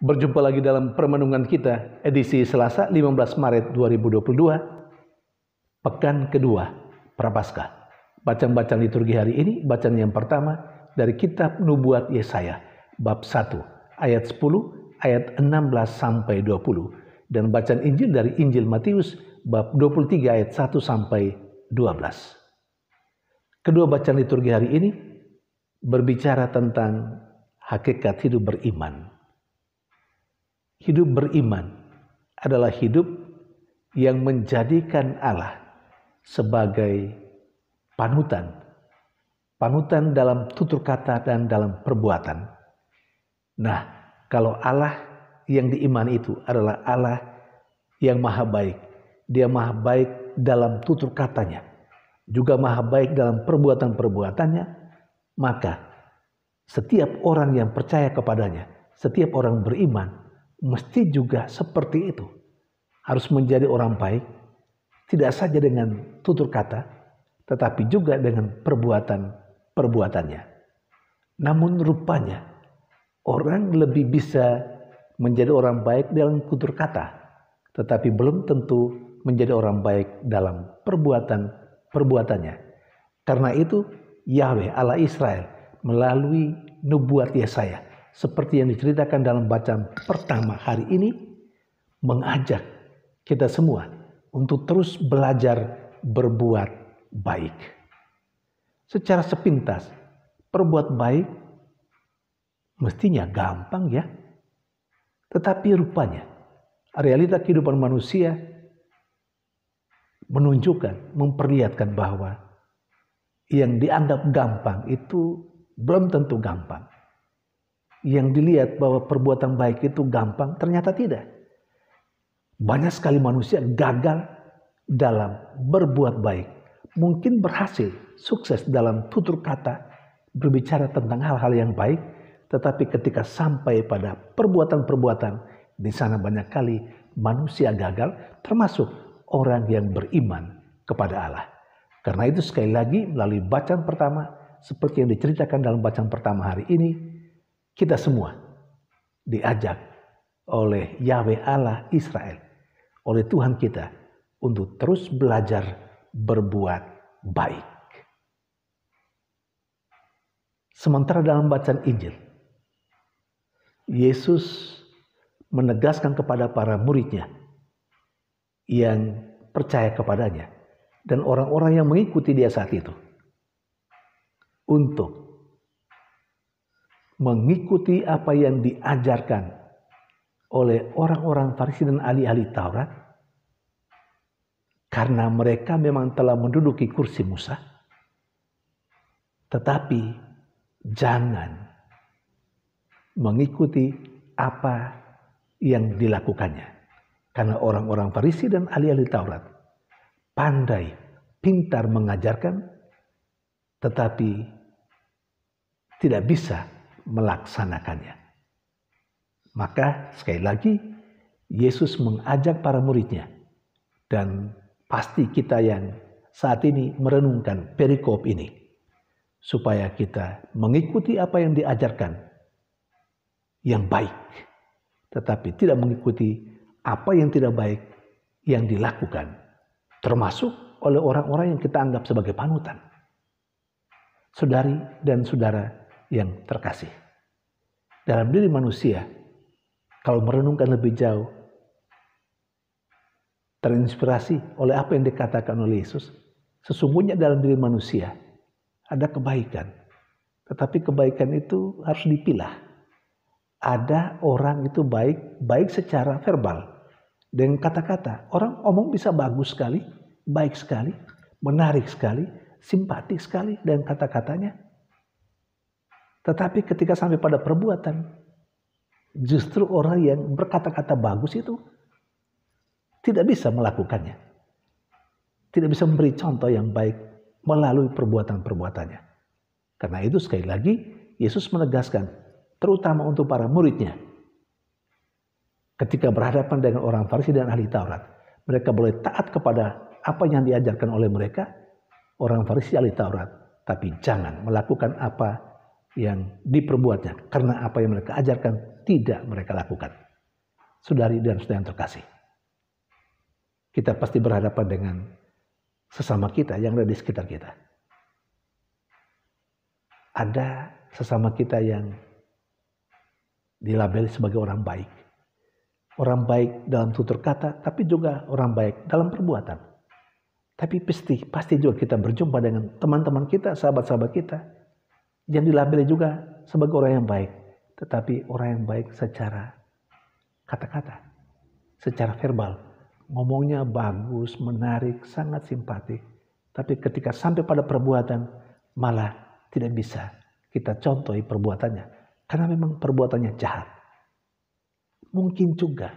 Berjumpa lagi dalam permenungan kita, edisi Selasa 15 Maret 2022, pekan kedua Prapaskah. Bacaan liturgi hari ini, bacaan yang pertama dari kitab Nubuat Yesaya, bab 1, ayat 10, ayat 16 sampai 20, dan bacaan Injil dari Injil Matius, bab 23, ayat 1 sampai 12. Kedua bacaan liturgi hari ini berbicara tentang hakikat hidup beriman. Hidup beriman adalah hidup yang menjadikan Allah sebagai panutan dalam tutur kata dan dalam perbuatan. Nah, kalau Allah yang diimani itu adalah Allah yang maha baik, Dia maha baik dalam tutur katanya, juga maha baik dalam perbuatan-perbuatannya, maka setiap orang yang percaya kepadanya, setiap orang beriman, mesti juga seperti itu. Harus menjadi orang baik, tidak saja dengan tutur kata, tetapi juga dengan perbuatannya. Namun rupanya, orang lebih bisa menjadi orang baik dalam tutur kata, tetapi belum tentu menjadi orang baik dalam perbuatannya. Karena itu, Yahweh Allah Israel melalui nubuat Yesaya, seperti yang diceritakan dalam bacaan pertama hari ini, mengajak kita semua untuk terus belajar berbuat baik. Secara sepintas, berbuat baik mestinya gampang ya. Tetapi rupanya, realita kehidupan manusia menunjukkan, memperlihatkan bahwa yang dianggap gampang itu belum tentu gampang. Yang dilihat bahwa perbuatan baik itu gampang, ternyata tidak. Banyak sekali manusia gagal dalam berbuat baik. Mungkin berhasil, sukses dalam tutur kata, berbicara tentang hal-hal yang baik, tetapi ketika sampai pada perbuatan-perbuatan, di sana banyak kali manusia gagal, termasuk orang yang beriman kepada Allah. Karena itu sekali lagi melalui bacaan pertama, seperti yang diceritakan dalam bacaan pertama hari ini, kita semua diajak oleh Yahweh Allah Israel, oleh Tuhan kita, untuk terus belajar berbuat baik. Sementara dalam bacaan Injil, Yesus menegaskan kepada para muridnya yang percaya kepadanya dan orang-orang yang mengikuti dia saat itu untuk mengikuti apa yang diajarkan oleh orang-orang Farisi dan ahli-ahli Taurat, karena mereka memang telah menduduki kursi Musa. Tetapi jangan mengikuti apa yang dilakukannya, karena orang-orang Farisi dan ahli-ahli Taurat pandai, pintar mengajarkan, tetapi tidak bisa melaksanakannya. Maka sekali lagi Yesus mengajak para muridnya, dan pasti kita yang saat ini merenungkan perikop ini, supaya kita mengikuti apa yang diajarkan yang baik, tetapi tidak mengikuti apa yang tidak baik yang dilakukan, termasuk oleh orang-orang yang kita anggap sebagai panutan. Saudari dan saudara yang terkasih, dalam diri manusia, kalau merenungkan lebih jauh, terinspirasi oleh apa yang dikatakan oleh Yesus, sesungguhnya dalam diri manusia ada kebaikan, tetapi kebaikan itu harus dipilah. Ada orang itu baik secara verbal, dengan kata-kata. Orang omong bisa bagus sekali, baik sekali, menarik sekali, simpatik sekali dengan kata-katanya. Tetapi ketika sampai pada perbuatan, justru orang yang berkata-kata bagus itu tidak bisa melakukannya. Tidak bisa memberi contoh yang baik melalui perbuatan-perbuatannya. Karena itu sekali lagi Yesus menegaskan, terutama untuk para muridnya, ketika berhadapan dengan orang Farisi dan ahli Taurat, mereka boleh taat kepada apa yang diajarkan oleh mereka, orang Farisi ahli Taurat, tapi jangan melakukan apa yang diperbuatnya, karena apa yang mereka ajarkan tidak mereka lakukan. Saudari dan saudara yang terkasih, kita pasti berhadapan dengan sesama kita yang ada di sekitar kita. Ada sesama kita yang dilabeli sebagai orang baik. Orang baik dalam tutur kata, tapi juga orang baik dalam perbuatan. Tapi pasti juga kita berjumpa dengan teman-teman kita, sahabat-sahabat kita, yang dilabeli juga sebagai orang yang baik. Tetapi orang yang baik secara kata-kata, secara verbal. Ngomongnya bagus, menarik, sangat simpatik. Tapi ketika sampai pada perbuatan, malah tidak bisa kita contohi perbuatannya. Karena memang perbuatannya jahat. Mungkin juga,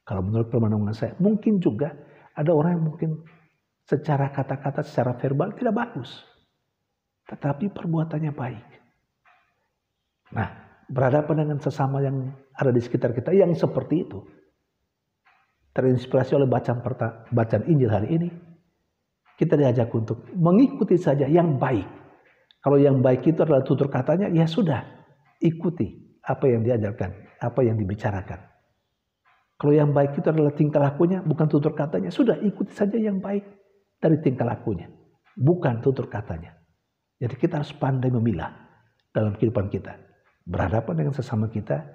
kalau menurut pemandangan saya, mungkin juga ada orang yang mungkin secara kata-kata, secara verbal tidak bagus. Tetapi perbuatannya baik. Nah, berhadapan dengan sesama yang ada di sekitar kita yang seperti itu. Terinspirasi oleh bacaan Injil hari ini, kita diajak untuk mengikuti saja yang baik. Kalau yang baik itu adalah tutur katanya, ya sudah, ikuti apa yang diajarkan, apa yang dibicarakan. Kalau yang baik itu adalah tingkah lakunya, bukan tutur katanya, sudah ikuti saja yang baik dari tingkah lakunya, bukan tutur katanya. Jadi kita harus pandai memilah dalam kehidupan kita. Berhadapan dengan sesama kita,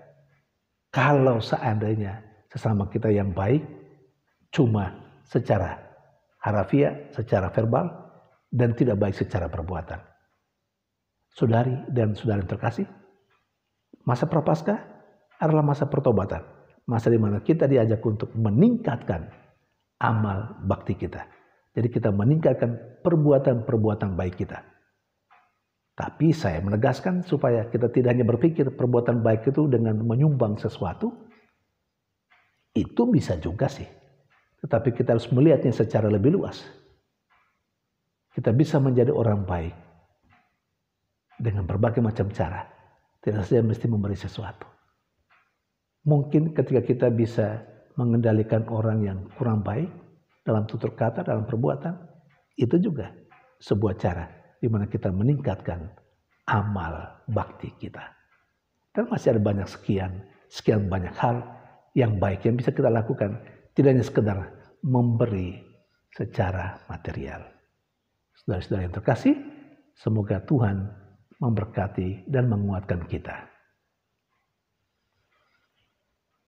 kalau seandainya sesama kita yang baik, cuma secara harafiah, secara verbal, dan tidak baik secara perbuatan. Saudari dan saudara yang terkasih, masa Prapaskah adalah masa pertobatan. Masa di mana kita diajak untuk meningkatkan amal bakti kita. Jadi kita meningkatkan perbuatan-perbuatan baik kita. Tapi saya menegaskan supaya kita tidak hanya berpikir perbuatan baik itu dengan menyumbang sesuatu. Itu bisa juga sih. Tetapi kita harus melihatnya secara lebih luas. Kita bisa menjadi orang baik dengan berbagai macam cara. Tidak saja mesti memberi sesuatu. Mungkin ketika kita bisa mengendalikan orang yang kurang baik dalam tutur kata, dalam perbuatan, itu juga sebuah cara di mana kita meningkatkan amal bakti kita. Dan masih ada banyak sekian banyak hal yang baik yang bisa kita lakukan. Tidak hanya sekedar memberi secara material. Saudara-saudara yang terkasih, semoga Tuhan memberkati dan menguatkan kita.